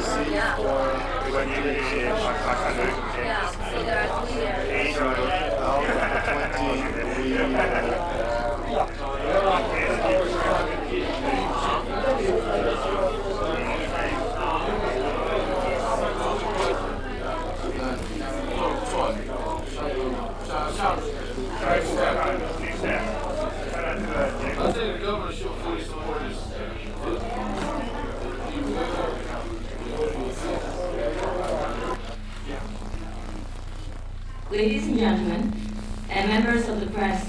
Yeah. Yeah, so there are 3 areas. I think the government should fully support this. Ladies and gentlemen, and members of the press,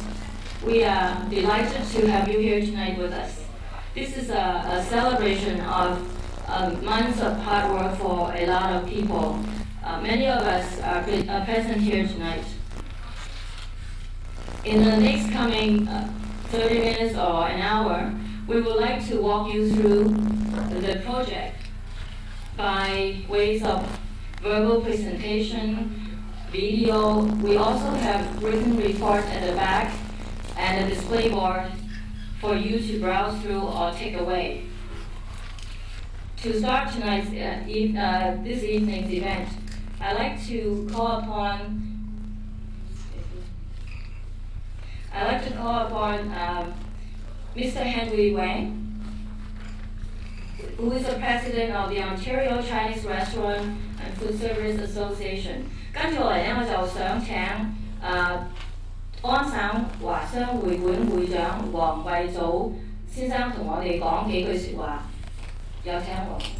we are delighted to have you here tonight with us. This is a celebration of months of hard work for a lot of people. Many of us are present here tonight. In the next coming 30 minutes or an hour, we would like to walk you through the project by ways of verbal presentation, video. We also have written report at the back and a display board for you to browse through or take away. To start tonight's this evening's event, I'd like to call upon Mr. Henry Wang, who is the president of the Ontario Chinese Restaurant and Food Service Association. 跟住落嚟咧，我就想請安省華商會館會長黃惠祖先生同我哋講幾句説話。有請黃先生。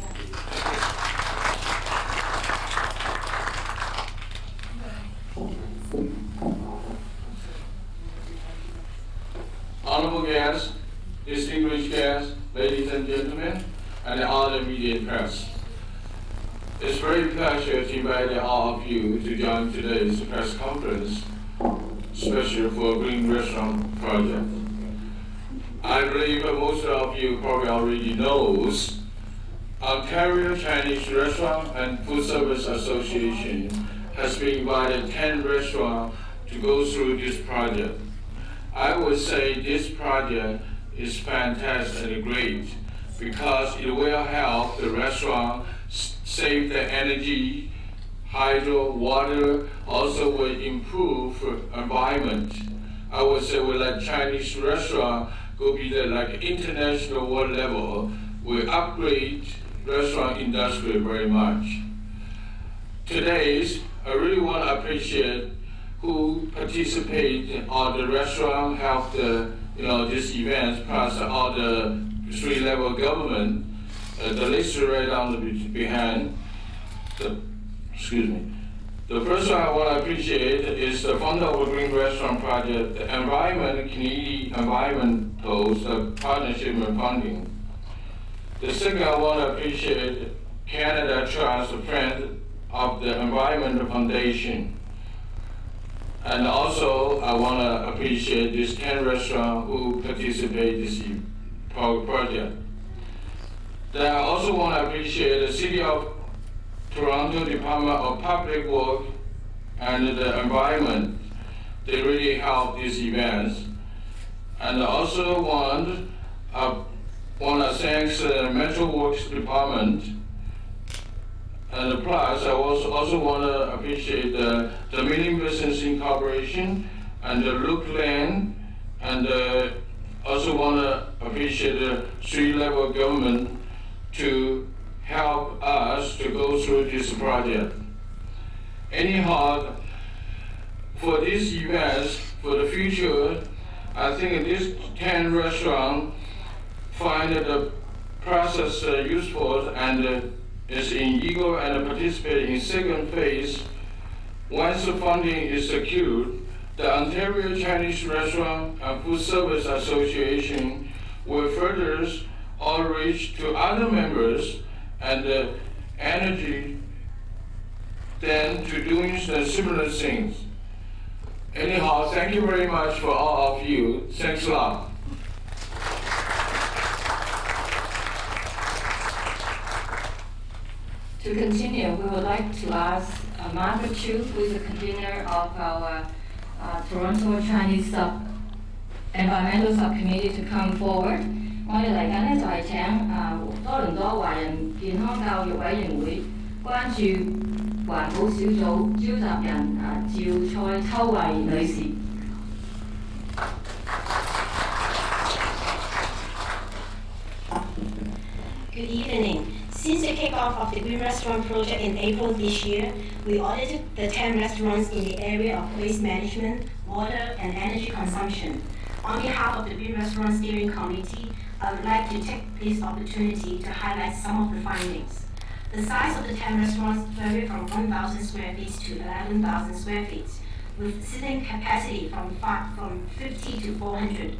Honorable guests, distinguished guests, ladies and gentlemen, and all the media press. It's a great pleasure to invite all of you to join today's press conference, especially for Green Restaurant Project. I believe most of you probably already knows Ontario Chinese Restaurant and Food Service Association has been invited 10 restaurants to go through this project. I would say this project is fantastic and great because it will help the restaurant save the energy, hydro, water, also will improve environment. I would say we let Chinese restaurant go be the like international world level, will upgrade restaurant industry very much. Today's, I really want to appreciate who participate on the restaurant, help the this event, plus all the 3-level government. The list right on the behind. The first one I want to appreciate is the founder of the Green Restaurant Project, the Canadian Environmental Partnership and Funding. The second I want to appreciate Canada Trust, a friend of the Environmental Foundation. And also I want to appreciate these 10 restaurants who participate in this project. Then I also want to appreciate the City of Toronto Department of Public Work and the Environment. They really help these events. And I also want to thank the Metro Works Department. And plus, I also want to appreciate the Milling Business Incorporation and the Look Land, and also want to appreciate the 3-level government to help us to go through this project. Anyhow, for these events, for the future, I think this 10 restaurants find the process useful and is eager and participate in second phase. Once the funding is secured, the Ontario Chinese Restaurant and Food Service Association will further outreach to other members and energy then to doing the similar things. Anyhow, thank you very much for all of you. Thanks a lot. To continue, we would like to ask Margaret Chu, who is the convener of our Toronto Chinese Environmental Subcommittee, to come forward. 我哋嚟緊咧就係請多倫多華人健康教育委員會關注環保小組召集人趙蔡秋慧女士。Good evening. Since the kickoff of the Green Restaurant Project in April this year, we audited the 10 restaurants in the area of waste management, water, and energy consumption. On behalf of the Green Restaurant Steering Committee, I would like to take this opportunity to highlight some of the findings. The size of the 10 restaurants vary from 1,000 square feet to 11,000 square feet, with sitting capacity from 50 to 400.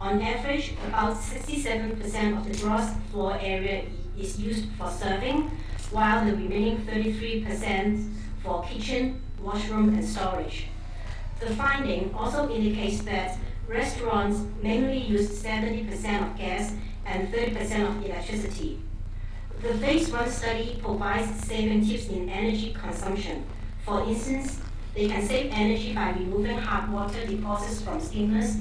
On average, about 67% of the gross floor area is used for serving, while the remaining 33% for kitchen, washroom, and storage. The finding also indicates that restaurants mainly use 70% of gas and 30% of electricity. The phase 1 study provides saving tips in energy consumption. For instance, they can save energy by removing hard water deposits from steamers,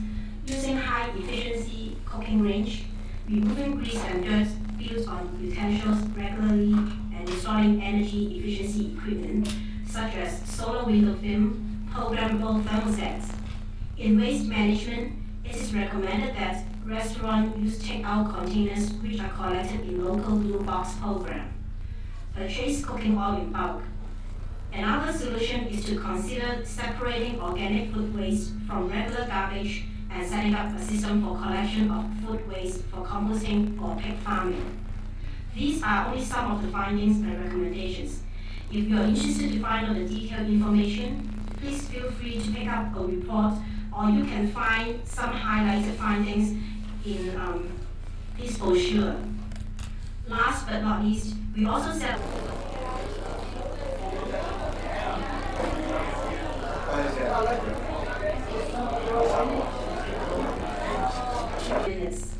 using high-efficiency cooking range, removing grease and dirt spills on utensils regularly, and installing energy efficiency equipment such as solar window film, programmable thermostats. In waste management, it is recommended that restaurants use take-out containers which are collected in local blue box program. Purchase cooking oil in bulk. Another solution is to consider separating organic food waste from regular garbage and setting up a system for collection of food waste for composting or pig farming. These are only some of the findings and recommendations. If you are interested to find out the detailed information, please feel free to pick up a report, or you can find some highlighted findings in this brochure. Last but not least, we also set minutes.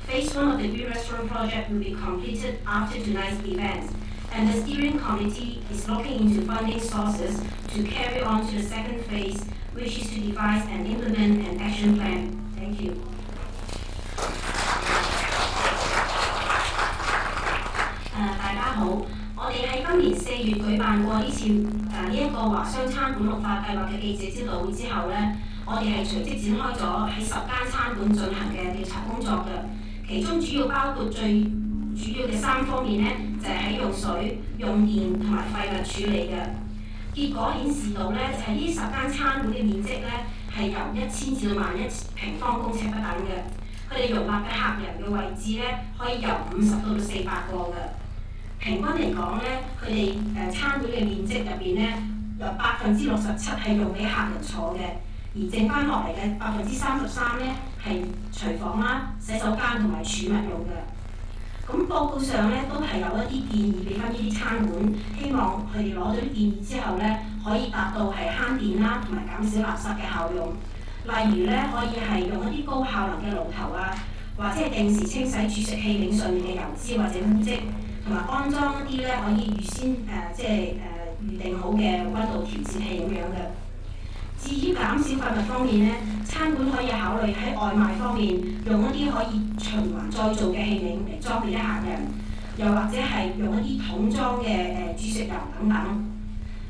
Phase 1 of the Green Restaurant Project will be completed after tonight's event, and the steering committee is looking into funding sources to carry on to the second phase, which is to devise and implement an action plan. Thank you. 大家好，我哋喺今年4月舉辦過呢次呢一個華商餐館綠化計劃嘅記者招待會之後呢，我哋係隨即展開咗喺10間餐館進行嘅調查工作嘅，其中主要包括最主要嘅3方面呢，就係喺用水、用電同埋廢物處理嘅。結果顯示到呢，就係呢10間餐館嘅面積呢，係由1000至11000平方公尺不等嘅，佢哋容納嘅客人嘅位置呢，可以由50到400個嘅。平均嚟講呢，佢哋餐館嘅面積入邊呢，有67%係用俾客人坐嘅，而剩翻落嚟嘅33%呢，係廚房啦、洗手間同埋儲物用嘅。咁報告上呢，都係有一啲建議俾翻呢啲餐館，希望佢哋攞到啲建議之後呢，可以達到係慳電啦同埋減少垃圾嘅效用。例如呢，可以係用一啲高效能嘅爐頭啊，或者係定時清洗煮食器皿上面嘅油脂或者污漬。同埋安裝一啲咧可以預先預定好嘅溫度調節器咁樣嘅。至於減少廢物方面咧，餐館可以考慮喺外賣方面用一啲可以循環再造嘅器皿嚟裝俾啲客人，又或者係用一啲桶裝嘅煮食油等等。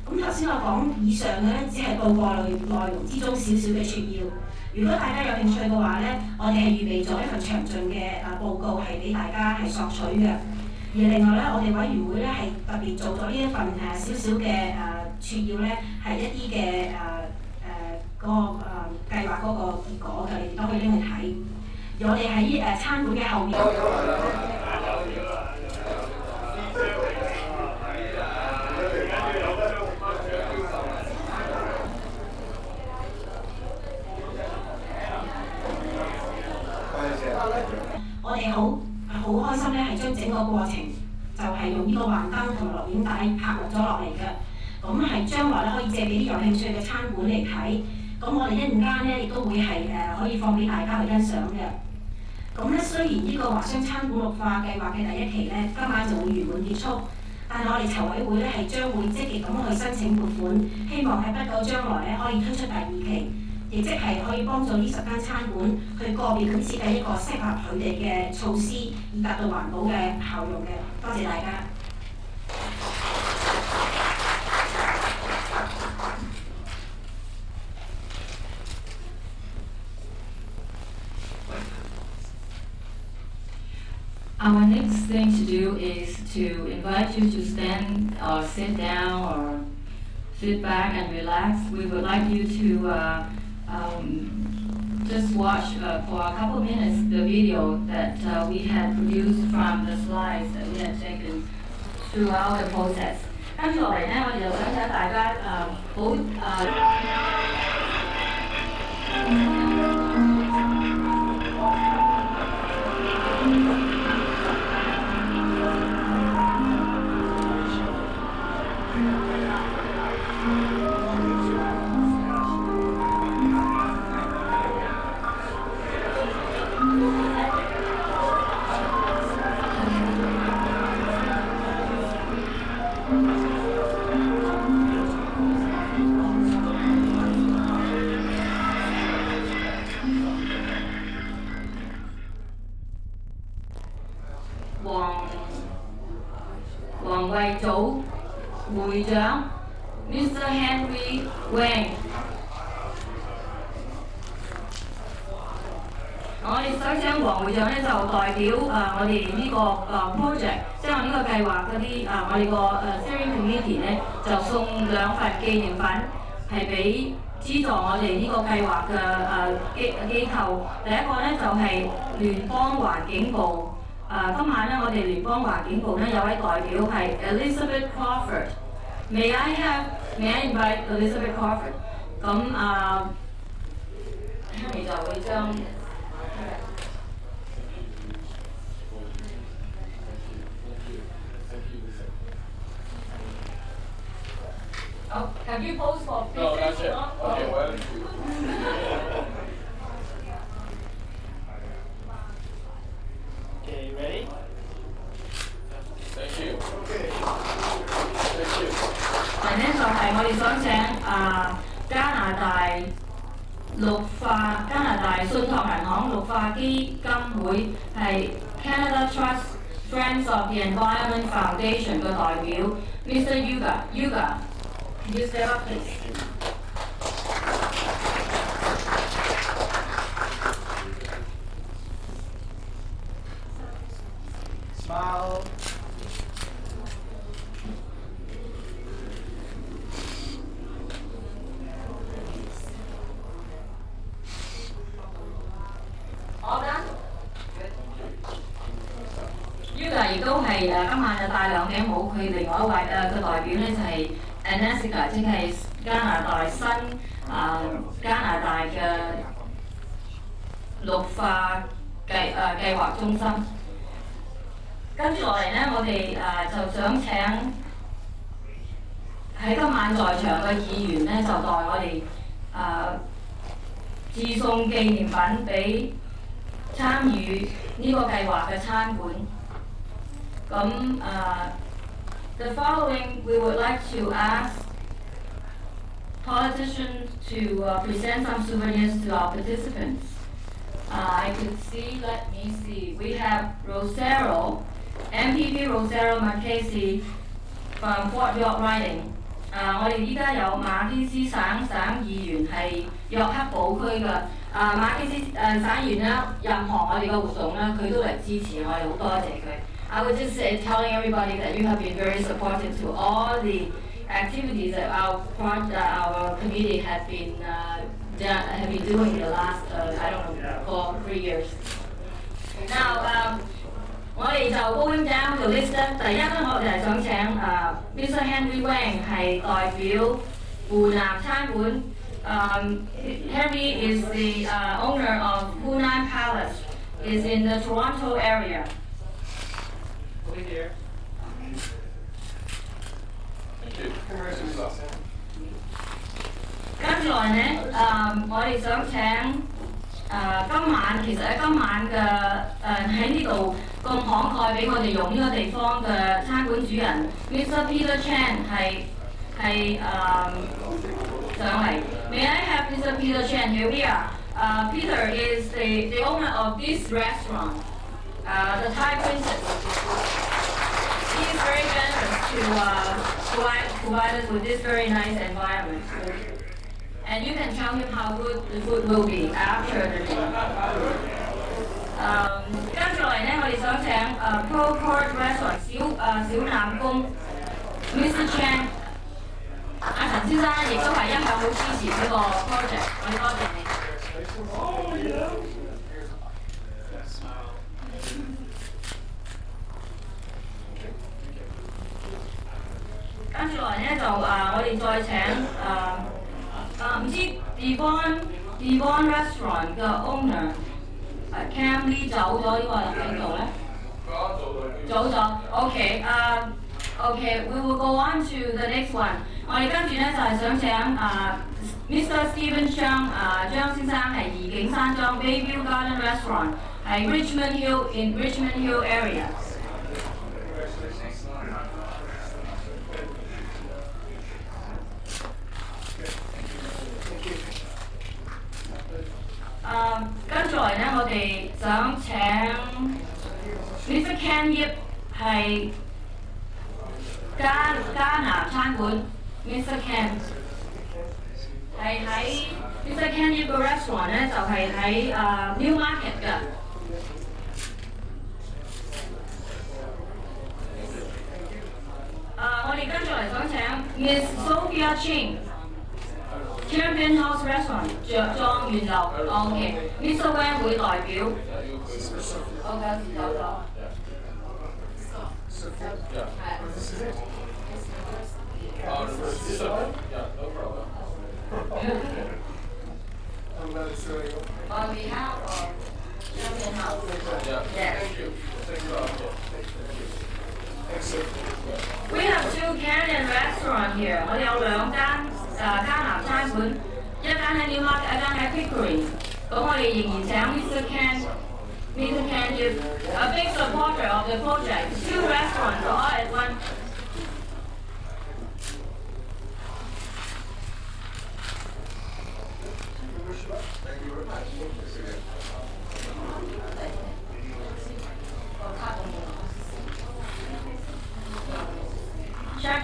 咁頭先我講以上嘅咧，只係報告內容之中少少嘅撮要。如果大家有興趣嘅話咧，我哋係預備咗一份詳盡嘅報告係俾大家係索取嘅。而另外咧，我哋委員會咧係特別做咗呢一份少少嘅撮要咧，係一啲嘅嗰個計劃嗰個結果嘅，你哋都可以拎去睇。而我哋喺餐館嘅後面。我哋好開心咧，係將整個過程就係用呢個幻燈同埋錄影帶拍錄咗落嚟嘅。咁係將來咧可以借俾啲有興趣嘅餐館嚟睇。咁我哋一陣間咧亦都會係可以放俾大家去欣賞嘅。咁咧雖然呢個華商餐館綠化計劃嘅第1期咧今晚就會圓滿結束，但係我哋籌委會咧係將會積極咁去申請撥款，希望喺不久將來咧可以推出第2期。亦即係可以幫助呢10間餐館去個別咁設計一個適合佢哋嘅措施，以達到環保嘅效用嘅。多謝大家。Our next thing to do is to invite you to stand or sit down or sit back and relax. We would like you to just watch for a couple minutes the video that we had produced from the slides that we had taken throughout the process. 跟住落嚟呢，我哋就想請大家環衞組會長 Mr. Henry Wang。我哋想請黃會長咧就代表我哋呢個project， 即係我呢個計劃嗰啲我哋個steering committee 咧就送2份紀念品係俾資助我哋呢個計劃嘅機構。第一個咧就係聯邦環境部。今晚咧，我哋聯邦環境部咧有位代表係 Elizabeth Crawford。May I invite Elizabeth Crawford？ 咁Henry 就會將。Oh, have you posed for pictures? No, that's it. Okay, well. Okay, ready? Thank you. Okay. Thank you. 呢就係我哋想請加拿大信託銀行綠化基金會係 Canada Trust Friends of the Environment Foundation 嘅代表 Mr. Yuga。Can you step up, please? Smile. All done? Yuga 亦都係今晚就戴2頂帽，佢另外一位嘅代表咧就係 Anessica， 即係加拿大嘅綠化計劃中心。跟住落嚟呢，我哋就想請喺今晚在場嘅議員呢，就代我哋致送紀念品俾參與呢個計劃嘅餐館。咁The following, we would like to ask politicians to present some souvenirs to our participants. I could see, let me see, we have Rosero, MPP Rosero Marquesi from Fort York Riding. 我哋依家有馬基斯省議員係約克堡區嘅。馬基斯省議員啦，任何我哋嘅活動啦，佢都嚟支持我哋，好多謝佢。I was just telling everybody that you have been very supportive to all the activities that our committee has been doing in the last I don't know for 3 years. Now, 我哋就 going down the list 咧，第一咧我哋係想請Mr. Henry Wang 係代表湖南餐館。Henry is the owner of Hunan Palace. Is in the Toronto area. Over here. Thank you. 跟住來呢，我哋想請今晚其實喺今晚嘅喺呢度咁慷慨俾我哋用呢個地方嘅餐館主人 Mr. Peter Chan 係上嚟。May I have Mr. Peter Chen? Here we are. Peter is the owner of this restaurant, the Thai Princess. He is very generous to provide us with this very nice environment. And you can tell him how good the food will be after the meal. 跟住嚟呢，我哋想請provuded restaurant 小南宮 Mr. Chan 阿陳先生亦都係一向好支持呢個 project， 我哋多謝你。跟住嚟呢，就我哋再請唔知 Devon Restaurant 嘅 owner Cam Lee 走咗，呢個喺度咧？走咗。Okay, we will go on to the next one. 我哋跟住咧就係想請Mr. Stephen Zhang 張先生係怡景山莊 Bayview Garden Restaurant 係 Richmond Hill area。跟住嚟咧，我哋想請 Mr. Ken Yip 係加拿餐館 Mr. Ken 係喺 Mr. Ken Yip 個 restaurant 咧就係喺New Market 㗎。我哋跟住嚟想請 Miss Sophia Ching。Champion House Restaurant 莊園樓 ，OK，Mr. Wang 會代表 ，OK， 有咗。On behalf of Champion House, yes. We have two Canadian restaurants here. 我哋有兩間。加南餐館，一間喺 New Market， 一間喺 Pickering。咁我哋仍然請 Mr. Ken is a big supporter of the project. Two restaurants all at once. Check.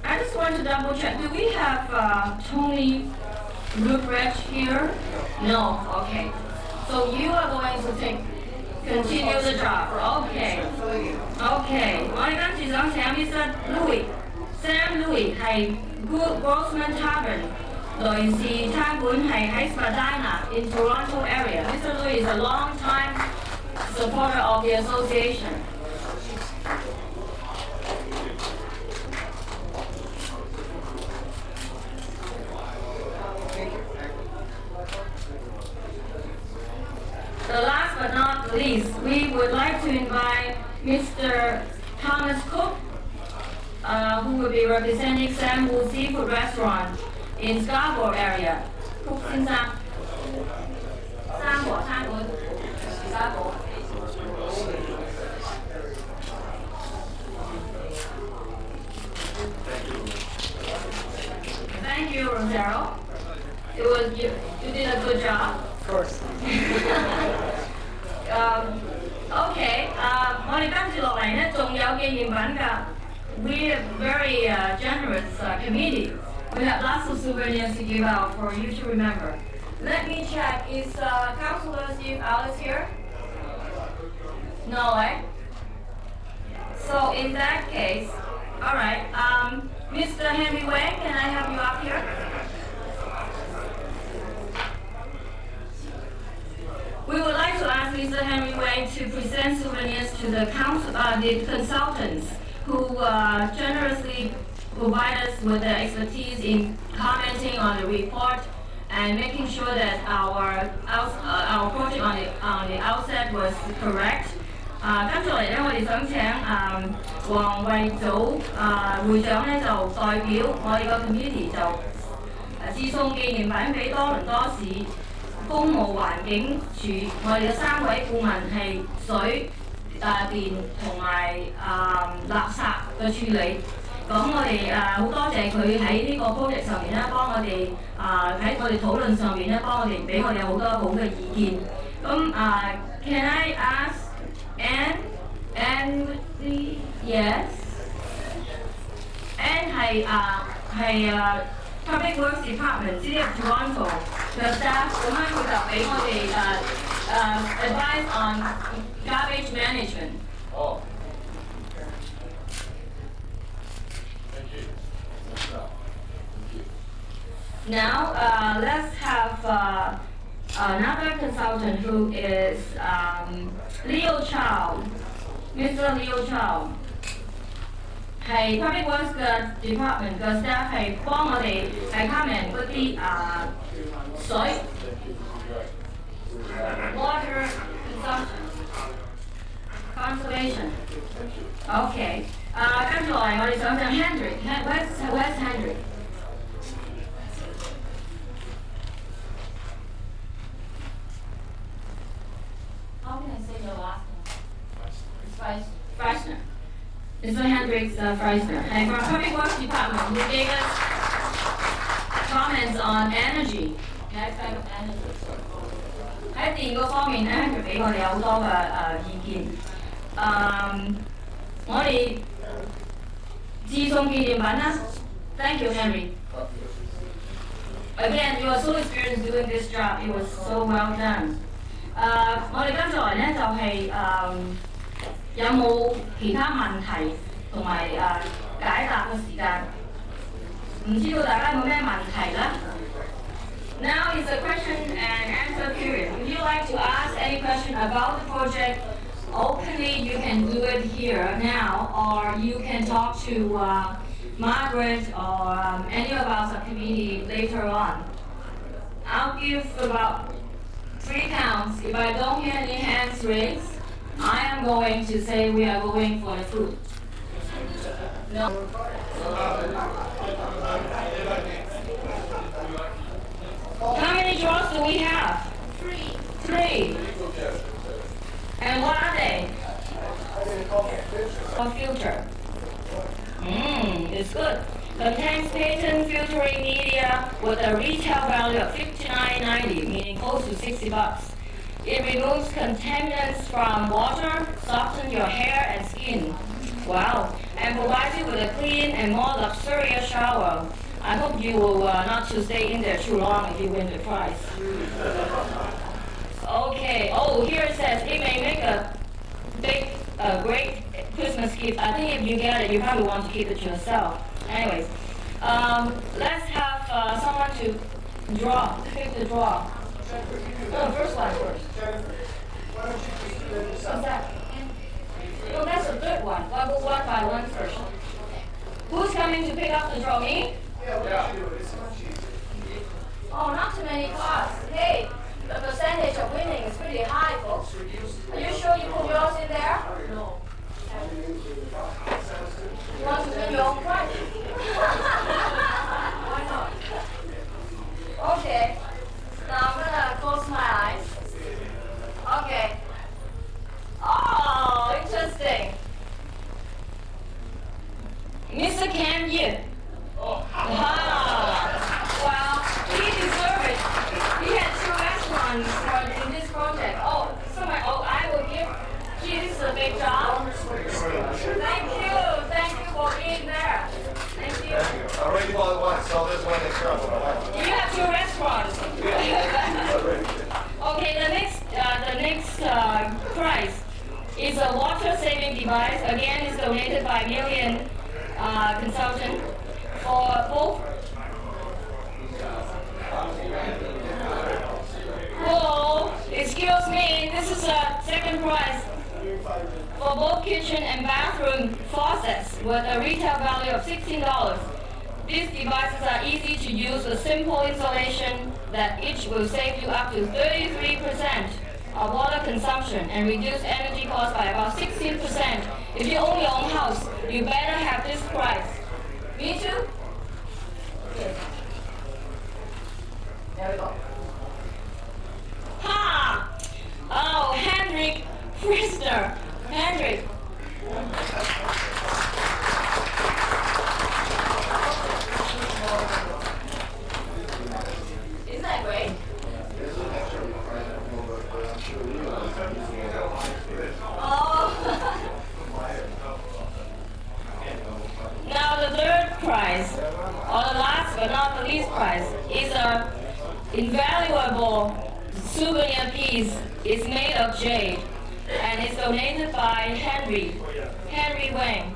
I just want to double check. Do we have Tony Rupert here? No. Okay. So you are going to continue the job. Okay. 我哋跟住想請 Mr. Sam Louis 係 Grossman Tavern 雷士餐館係喺 Spadina in Toronto area. Mr. Louis is a long-time supporter of the association. The last but not least, we would like to invite Mr. Thomas Cook, who will be representing Sam Wu Seafood Restaurant in Scarborough area. Cook 先生，生和餐館 Scarborough。Thank you, Rosero. You did a good job. Of course. Okay. 我哋跟住落嚟咧，仲有紀念品㗎。We are very generous committee. We have lots of souvenirs to give out for you to remember. Let me check. Is Councillor Steve Alice here? No, eh? So in that case, all right. Mr. Henry Wang, can I have you up here? We would like to ask Mr. Henry Wang to present souvenirs to the consultants who generously provide us with the expertise in commenting on the report and making sure that our project on the outset was correct. 跟住嚟咧，我哋想請黃惠祖會長咧就代表我哋個 committee 就致送紀念品俾多倫多市公務環境署，我哋嘅3位顧問係水、電同埋垃圾。嘅處理。咁我哋好多謝佢喺呢個 project 上面咧，幫我哋喺我哋討論上面咧，幫我哋俾我哋好多好嘅意見。咁can I ask Anne yes？ Anne 係Public Works Department City of Toronto 嘅 staff， 咁樣佢就俾我哋advice on garbage management。Oh. Now let's have another consultant who is Leo Chow, Mr. Leo Chow。係 Public Works 嘅 department 嘅 staff 係幫我哋係comment嗰啲水 water conservation。OK， 跟住落嚟我哋想請 Henry，Where's Henry？ How can I say your last name? Freisner. Mr. Hendricks Freisner. And from Public Works Department, who gave us comments on energy, aspect of energy. 喺電嗰方面咧，佢俾我哋有好多嘅意見。我哋自送紀念品啦 ，Thank you, Henry. Again, you are so experienced doing this job. It was so well done. 我哋跟住來咧就係有冇其他問題同埋解答嘅時間？唔知道大家有冇咩問題咧 ？Now is the question and answer period. Would you like to ask any question about the project openly? You can do it here now, or you can talk to Margaret or any of our subcommittee later on. I'll give about 3 counts. If I don't hear any hands raised, I am going to say we are going for the food. No. How many drawers do we have? 3. And what are they? A filter. It's good. Contains patent filtering media with a retail value of $59.90, meaning close to $60. It removes contaminants from water, softens your hair and skin. Wow. And provides you with a clean and more luxurious shower. I hope you will not to stay in there too long if you win the prize. Okay. Oh, here it says it may make a big, great Christmas gift. I think if you get it, you probably want to keep it to yourself. Anyways, let's have someone to draw. Pick the draw. No, first one first. What's that? No, that's the third one. I'll go one by one first. Who's coming to pick up the draw? Me? Yeah. Oh, not too many cards. Hey, the percentage of winning is pretty high, folks. Are you sure you put yours in there? No. You want to win your own prize? Why not? Okay. Now I'm gonna close my eyes. Okay. Oh, interesting. Mr. Cam Yu. Well, he deserved it. He had 2 restaurants in this project. I will give. Gee, this is a big job. Thank you for being there. Thank you. I already bought one, so there's one extra. You have 2 restaurants. Okay, the next prize is a water-saving device. Again, it's donated by Million Consultant for both. Oh, excuse me. This is a second prize for both kitchen and bathroom faucets with a retail value of $16. These devices are easy to use with simple installation that each will save you up to 33% of water consumption and reduce energy costs by about 16%. If you own your own house, you better have this price. Me too? Okay. There we go. Ha! Oh, Hendrik Frister. Hendrik. invaluable souvenir piece is made of jade and is donated by Henry Wang.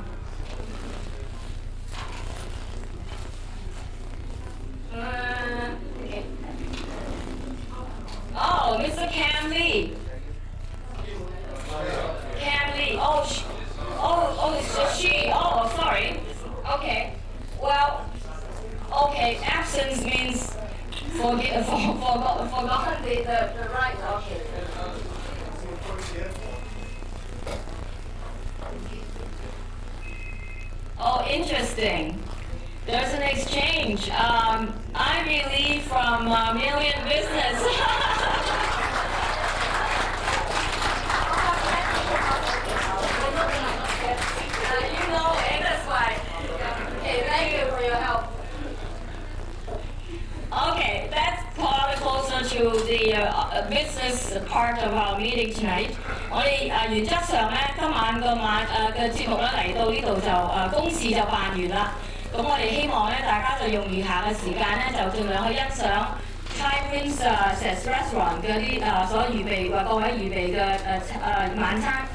Okay. Oh, Mr. Cam Lee. Cam Lee. Oh, sorry. Okay. Well, okay. Absence means forgotten the right. Okay. Oh, interesting. There's an exchange. Ivy Lee from Million Business. You know it, that's why. Okay, thank you for your help. Okay, that's part closer to the business part of our meeting tonight. 我哋原則上咧，今晚嘅節目咧嚟到呢度就公事就辦完啦。咁我哋希望咧，大家就用餘下嘅時間咧，就盡量去欣賞 Thai Prince Restaurant 嘅啲所預備或各位預備嘅晚餐。